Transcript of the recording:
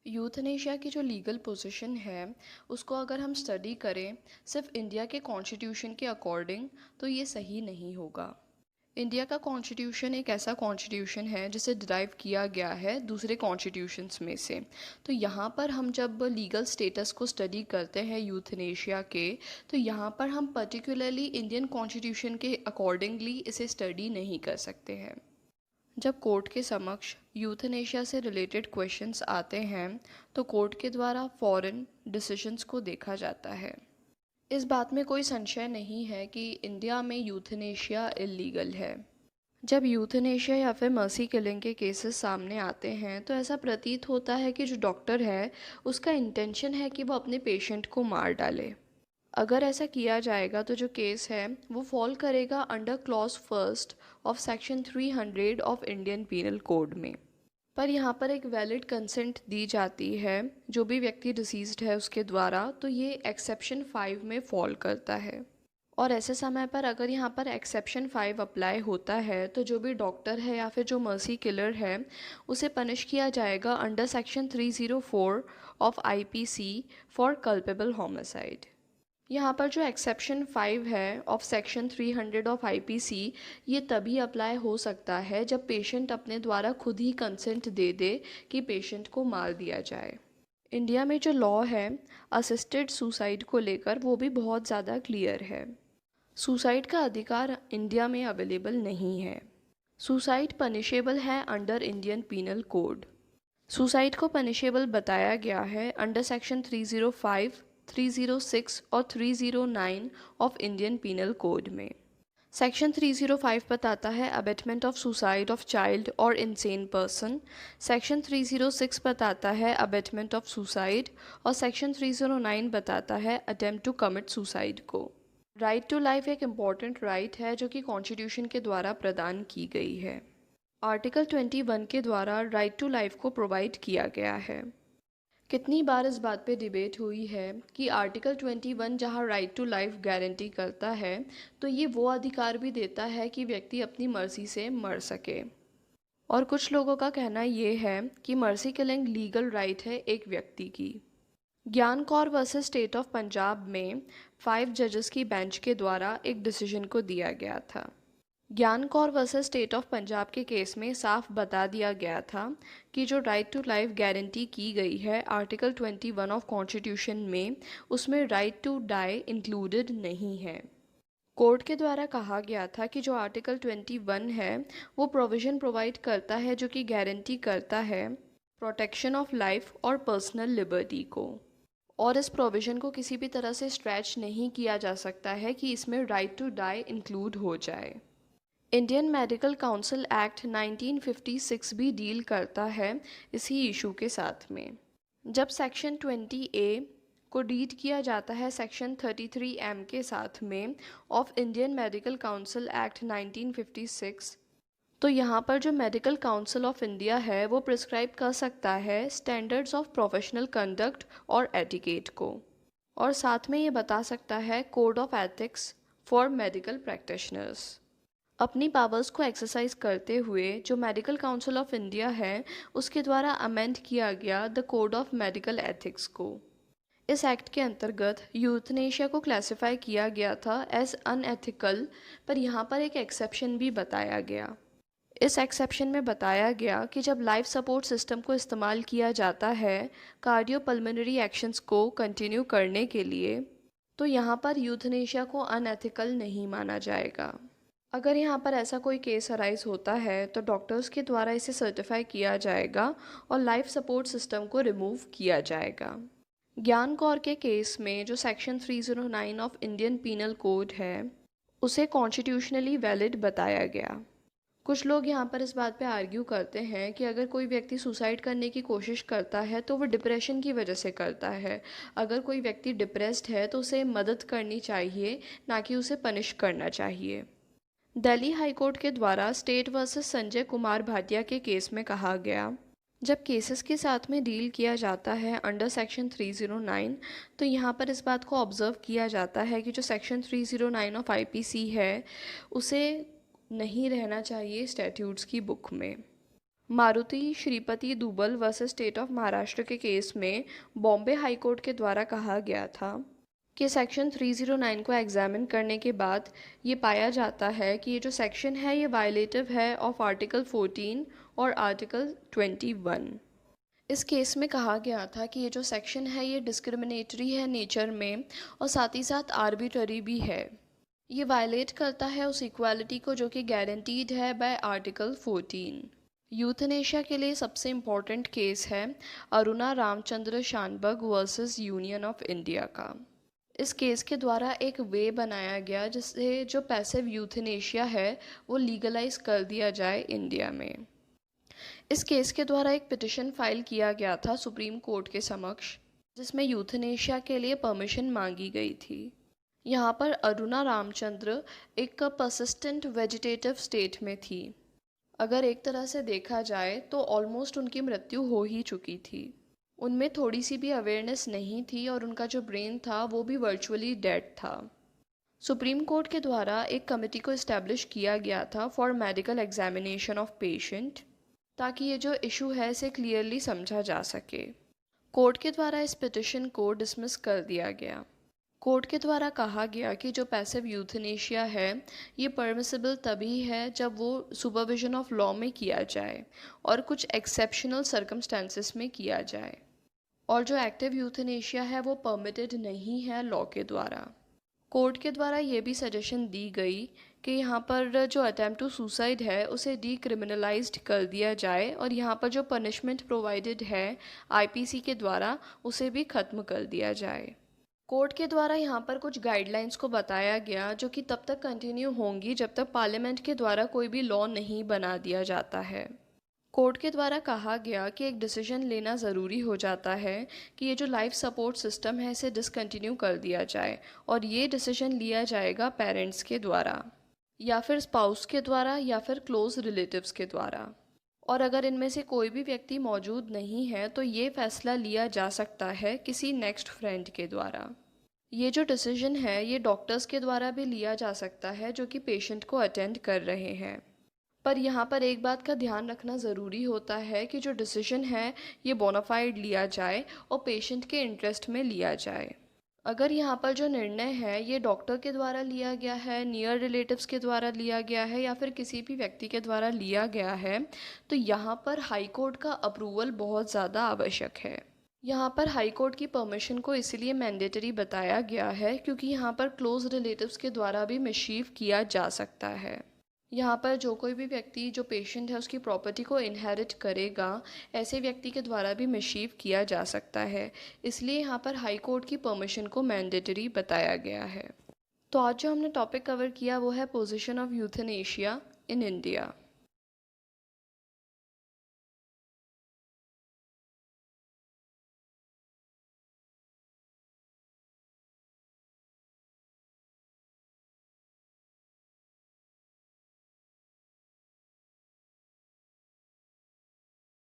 Euthanasia की जो legal position है उसको अगर हम स्टडी करें सिर्फ इंडिया के कॉन्स्टिट्यूशन के अकॉर्डिंग तो ये सही नहीं होगा। इंडिया का कॉन्स्टिट्यूशन एक ऐसा कॉन्स्टिट्यूशन है जिसे डिराइव किया गया है दूसरे कॉन्स्टिट्यूशंस में से। तो यहाँ पर हम जब लीगल स्टेटस को स्टडी करते हैं यूथनेशिया के, तो यहाँ पर हम पर्टिकुलरली इंडियन कॉन्स्टिट्यूशन के अकॉर्डिंगली इसे स्टडी नहीं कर सकते हैं। जब कोर्ट के समक्ष यूथनेशिया से रिलेटेड क्वेश्चंस आते हैं तो कोर्ट के द्वारा फॉरेन डिसीजंस को देखा जाता है। इस बात में कोई संशय नहीं है कि इंडिया में यूथनेशिया इलीगल है। जब यूथनेशिया या फिर मर्सी किलिंग के केसेस सामने आते हैं तो ऐसा प्रतीत होता है कि जो डॉक्टर है उसका इंटेंशन है कि वो अपने पेशेंट को मार डाले। अगर ऐसा किया जाएगा तो जो केस है वो फॉल करेगा under clause first of section 300 of Indian Penal Code में। पर यहाँ पर एक वैलिड कंसेंट दी जाती है जो भी व्यक्ति डिसीज्ड है उसके द्वारा, तो ये एक्सेप्शन 5 में फॉल करता है। और ऐसे समय पर अगर यहाँ पर एक्सेप्शन 5 अप्लाई होता है तो जो भी डॉक्टर है या फिर जो मर्सी किलर है उसे पनिश किया जाएगा under section 304 of IPC for culpable homicide. यहाँ पर जो एक्सेप्शन 5 है ऑफ सेक्शन 300 ऑफ आईपीसी, ये तभी अप्लाई हो सकता है जब पेशेंट अपने द्वारा खुद ही कंसेंट दे दे कि पेशेंट को मार दिया जाए। इंडिया में जो लॉ है असिस्टेड सुसाइड को लेकर वो भी बहुत ज़्यादा क्लियर है। सुसाइड का अधिकार इंडिया में अवेलेबल नहीं है। सुसाइड पनिशेबल है under Indian Penal Code. Suicide को पनिशेबल बताया गया है अंडर सेक्शन 305, 306 और 309 ऑफ इंडियन पीनल कोड में। सेक्शन 305 बताता है abetment of suicide of child और इंसेन पर्सन। सेक्शन 306 बताता है अबेटमेंट ऑफ सुसाइड और सेक्शन 309 बताता है अटेम्प्ट टू कमिट सुसाइड को। राइट टू लाइफ एक इम्पॉर्टेंट राइट है जो कि कॉन्स्टिट्यूशन के द्वारा प्रदान की गई है। आर्टिकल 21 के द्वारा राइट टू लाइफ को प्रोवाइड किया गया है। कितनी बार इस बात पे डिबेट हुई है कि आर्टिकल 21 जहाँ राइट टू लाइफ गारंटी करता है तो ये वो अधिकार भी देता है कि व्यक्ति अपनी मर्जी से मर सके। और कुछ लोगों का कहना ये है कि मर्सी किलिंग लीगल राइट है एक व्यक्ति की। ज्ञान Kaur versus state of Punjab में 5 जजेस की बेंच के द्वारा एक डिसीजन को दिया गया था। ज्ञान Kaur versus state of Punjab के केस में साफ बता दिया गया था कि जो राइट टू लाइफ गारंटी की गई है आर्टिकल 21 ऑफ कॉन्स्टिट्यूशन में, उसमें राइट टू डाई इंक्लूडेड नहीं है। कोर्ट के द्वारा कहा गया था कि जो आर्टिकल 21 है वो प्रोविज़न प्रोवाइड करता है जो कि गारंटी करता है प्रोटेक्शन ऑफ लाइफ और पर्सनल लिबर्टी को, और इस प्रोविज़न को किसी भी तरह से स्ट्रेच नहीं किया जा सकता है कि इसमें राइट टू डाई इंक्लूड हो जाए। इंडियन मेडिकल काउंसिल एक्ट 1956 भी डील करता है इसी इशू के साथ में। जब सेक्शन 20A को डीड किया जाता है सेक्शन 33M के साथ में of Indian medical council act 1956, तो यहाँ पर जो मेडिकल काउंसिल ऑफ इंडिया है वो प्रिस्क्राइब कर सकता है स्टैंडर्ड्स ऑफ प्रोफेशनल कंडक्ट और एटिकेट को, और साथ में ये बता सकता है code of ethics for medical practitioners. अपनी पावर्स को एक्सरसाइज करते हुए जो मेडिकल काउंसिल ऑफ इंडिया है उसके द्वारा अमेंड किया गया the code of medical ethics को। इस एक्ट के अंतर्गत यूथनेशिया को क्लासिफाई किया गया था एज अनएथिकल, पर यहाँ पर एक एक्सेप्शन भी बताया गया। इस एक्सेप्शन में बताया गया कि जब लाइफ सपोर्ट सिस्टम को इस्तेमाल किया जाता है कार्डियोपल्मोनरी एक्शंस को कंटिन्यू करने के लिए, तो यहाँ पर यूथनेशिया को अनएथिकल नहीं माना जाएगा। अगर यहाँ पर ऐसा कोई केस अराइज होता है तो डॉक्टर्स के द्वारा इसे सर्टिफाई किया जाएगा और लाइफ सपोर्ट सिस्टम को रिमूव किया जाएगा। ज्ञान कौर के केस में जो section 309 of Indian Penal Code है उसे कॉन्स्टिट्यूशनली वैलिड बताया गया। कुछ लोग यहाँ पर इस बात पे आर्ग्यू करते हैं कि अगर कोई व्यक्ति सुसाइड करने की कोशिश करता है तो वो डिप्रेशन की वजह से करता है। अगर कोई व्यक्ति डिप्रेस्ड है तो उसे मदद करनी चाहिए, ना कि उसे पनिश करना चाहिए। दिल्ली हाई कोर्ट के द्वारा स्टेट वर्सेस संजय कुमार भाटिया के केस में कहा गया, जब केसेस के साथ में डील किया जाता है अंडर सेक्शन 309, तो यहाँ पर इस बात को ऑब्ज़र्व किया जाता है कि जो सेक्शन 309 ऑफ आईपीसी है उसे नहीं रहना चाहिए स्टैट्यूट्स की बुक में। Maruti Shripati Dubal versus state of Maharashtra के केस में बॉम्बे हाई कोर्ट के द्वारा कहा गया था कि सेक्शन 309 को एग्जामिन करने के बाद ये पाया जाता है कि ये जो सेक्शन है ये वायलेटिव है ऑफ आर्टिकल 14 और आर्टिकल 21। इस केस में कहा गया था कि ये जो सेक्शन है ये डिस्क्रिमिनेटरी है नेचर में और साथ ही साथ आर्बिट्ररी भी है। ये वायलेट करता है उस इक्वालिटी को जो कि गारंटीड है बाय आर्टिकल 14। यूथनेशिया के लिए सबसे इम्पॉर्टेंट केस है Aruna Ramchandra Shanbaug versus Union of India का। इस केस के द्वारा एक वे बनाया गया जिससे जो पैसिव यूथनेशिया है वो लीगलाइज कर दिया जाए इंडिया में। इस केस के द्वारा एक पिटिशन फाइल किया गया था सुप्रीम कोर्ट के समक्ष जिसमें यूथनेशिया के लिए परमिशन मांगी गई थी। यहाँ पर अरुणा रामचंद्र एक परसिस्टेंट वेजिटेटिव स्टेट में थी। अगर एक तरह से देखा जाए तो ऑलमोस्ट उनकी मृत्यु हो ही चुकी थी। उनमें थोड़ी सी भी अवेयरनेस नहीं थी और उनका जो ब्रेन था वो भी वर्चुअली डेड था। सुप्रीम कोर्ट के द्वारा एक कमेटी को इस्टेब्लिश किया गया था for medical examination of patient ताकि ये जो इशू है इसे क्लियरली समझा जा सके। कोर्ट के द्वारा इस पिटिशन को डिसमिस कर दिया गया। कोर्ट के द्वारा कहा गया कि जो पैसिव यूथनेशिया है ये परमिसिबल तभी है जब वो सुपरविजन ऑफ लॉ में किया जाए और कुछ एक्सेप्शनल सर्कमस्टेंसेस में किया जाए, और जो एक्टिव यूथनेशिया है वो परमिटेड नहीं है लॉ के द्वारा। कोर्ट के द्वारा ये भी सजेशन दी गई कि यहाँ पर जो अटेम्प्ट टू सुसाइड है उसे डीक्रिमिनलाइज्ड कर दिया जाए और यहाँ पर जो पनिशमेंट प्रोवाइडेड है आईपीसी के द्वारा उसे भी ख़त्म कर दिया जाए। कोर्ट के द्वारा यहाँ पर कुछ गाइडलाइंस को बताया गया जो कि तब तक कंटिन्यू होंगी जब तक पार्लियामेंट के द्वारा कोई भी लॉ नहीं बना दिया जाता है। कोर्ट के द्वारा कहा गया कि एक डिसीजन लेना ज़रूरी हो जाता है कि ये जो लाइफ सपोर्ट सिस्टम है इसे डिसकंटिन्यू कर दिया जाए और ये डिसीजन लिया जाएगा पेरेंट्स के द्वारा या फिर स्पाउस के द्वारा या फिर क्लोज रिलेटिव्स के द्वारा, और अगर इनमें से कोई भी व्यक्ति मौजूद नहीं है तो ये फैसला लिया जा सकता है किसी नेक्स्ट फ्रेंड के द्वारा। ये जो डिसीजन है ये डॉक्टर्स के द्वारा भी लिया जा सकता है जो कि पेशेंट को अटेंड कर रहे हैं। पर यहाँ पर एक बात का ध्यान रखना ज़रूरी होता है कि जो डिसीजन है ये बोनाफाइड लिया जाए और पेशेंट के इंटरेस्ट में लिया जाए। अगर यहाँ पर जो निर्णय है ये डॉक्टर के द्वारा लिया गया है, नियर रिलेटिव्स के द्वारा लिया गया है या फिर किसी भी व्यक्ति के द्वारा लिया गया है तो यहाँ पर हाई कोर्ट का अप्रूवल बहुत ज़्यादा आवश्यक है। यहाँ पर हाई कोर्ट की परमिशन को इसलिए मैंडेटरी बताया गया है क्योंकि यहाँ पर क्लोज रिलेटिव्स के द्वारा भी मिसशीफ किया जा सकता है। यहाँ पर जो कोई भी व्यक्ति जो पेशेंट है उसकी प्रॉपर्टी को इनहेरिट करेगा ऐसे व्यक्ति के द्वारा भी मिसशीफ किया जा सकता है, इसलिए यहाँ पर हाई कोर्ट की परमिशन को मैंडेटरी बताया गया है। तो आज जो हमने टॉपिक कवर किया वो है position of euthanasia in India.